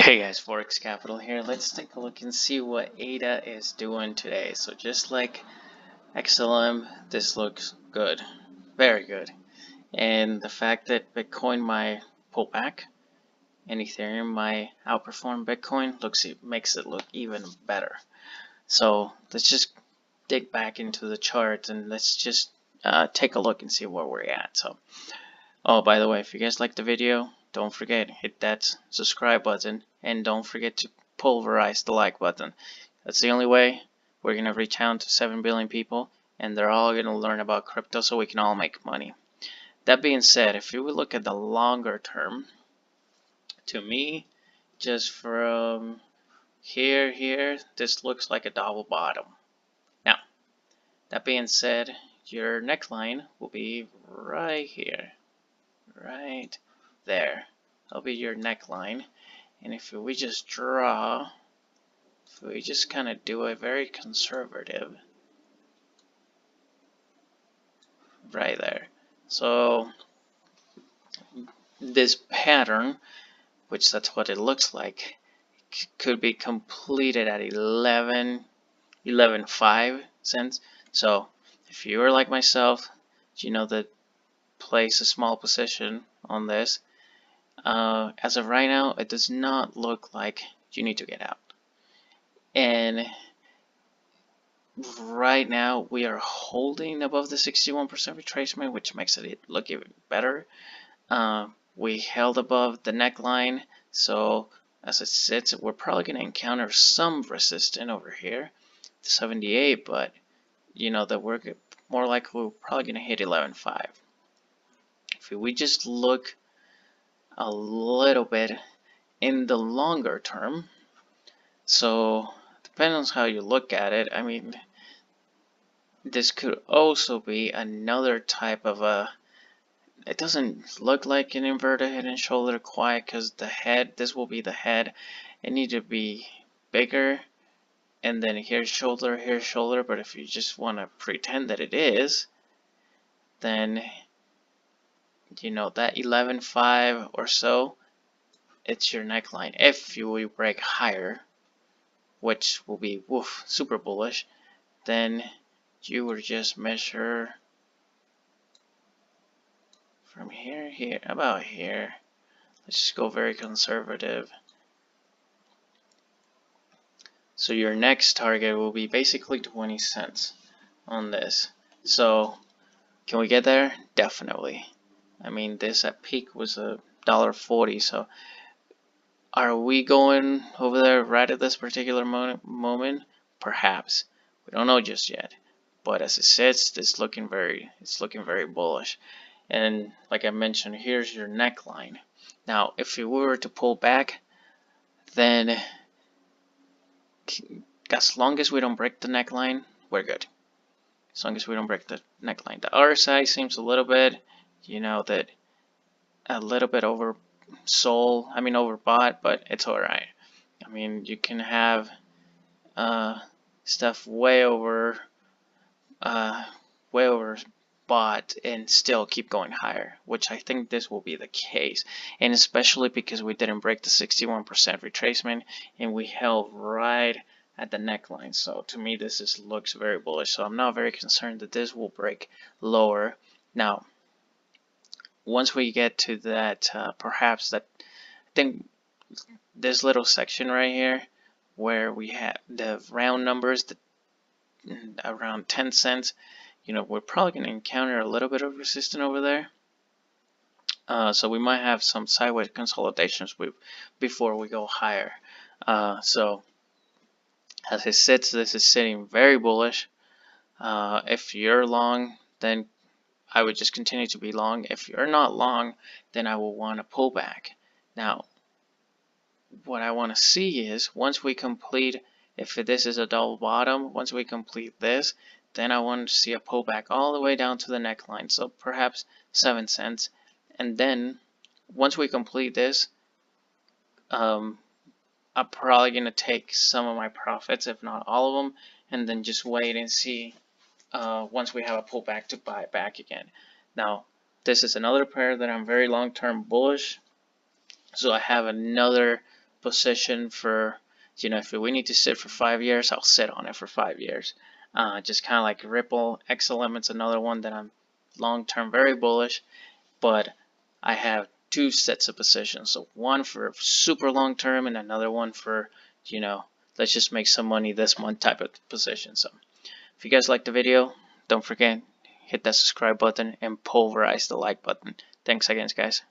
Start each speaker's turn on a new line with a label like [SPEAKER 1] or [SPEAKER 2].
[SPEAKER 1] Hey guys, Forex Capital here. Let's take a look and see what ADA is doing today. So just like XLM, this looks good, very good. And the fact that Bitcoin might pull back and Ethereum might outperform Bitcoin makes it look even better. So let's just dig back into the chart and let's just take a look and see where we're at. So, oh, by the way, if you guys like the video, don't forget, hit that subscribe button and don't forget to pulverize the like button. That's the only way we're going to reach out to 7 billion people and they're all going to learn about crypto so we can all make money. That being said, if you would look at the longer term, to me, just from here, this looks like a double bottom. Now, that being said, your neckline will be right here, right there. That'll be your neckline. And if we just if we just kind of do a very conservative, right there. So this pattern, which that's what it looks like, could be completed at 11.5 cents. So if you are like myself, you know that place a small position on this. As of right now, it does not look like you need to get out. And right now we are holding above the 61% retracement, which makes it look even better. We held above the neckline, so as it sits, we're probably going to encounter some resistance over here, 78, but you know that we're more likely we're probably going to hit 11.5. If we just look a little bit in the longer term, so depending on how you look at it, I mean, this could also be another type of it doesn't look like an inverted head and shoulder quite, because the head, this will be the head. It needs to be bigger, and then here's shoulder, but if you just want to pretend that it is, then you know that 11.5 or so, it's your neckline. If you will break higher, which will be super bullish, then you would just measure from here, about here. Let's just go very conservative. So your next target will be basically 20 cents on this. So can we get there? Definitely. I mean, this at peak was $1.40. So are we going over there right at this particular moment? Perhaps. We don't know just yet. But as it sits, it's looking very bullish. And like I mentioned, here's your neckline. Now, if we were to pull back, then as long as we don't break the neckline, we're good. As long as we don't break the neckline. The RSI seems a little bit, you know, that a little bit overbought, but it's alright. I mean, you can have stuff way overbought and still keep going higher, which I think this will be the case, and especially because we didn't break the 61% retracement and we held right at the neckline. So to me, this looks very bullish. So I'm not very concerned that this will break lower. Now, once we get to that, perhaps that, I think this little section right here where we have the round numbers, around 10 cents, you know, we're probably going to encounter a little bit of resistance over there. So we might have some sideways consolidations before we go higher. So as it sits, this is sitting very bullish. If you're long, then I would just continue to be long. If you're not long, then I will want to pull back. Now, what I want to see is once we complete, if this is a double bottom, once we complete this, then I want to see a pullback all the way down to the neckline, so perhaps 7 cents. And then once we complete this, I'm probably going to take some of my profits, if not all of them, and then just wait and see once we have a pullback to buy it back again. Now, this is another pair that I'm very long-term bullish. So I have another position for, if we need to sit for 5 years, I'll sit on it for 5 years. Just kind of like Ripple. XLM's another one that I'm long term very bullish, but I have two sets of positions. So one for super long term and another one for, let's just make some money this month type of position. So if you guys like the video, don't forget, hit that subscribe button and pulverize the like button. Thanks again, guys.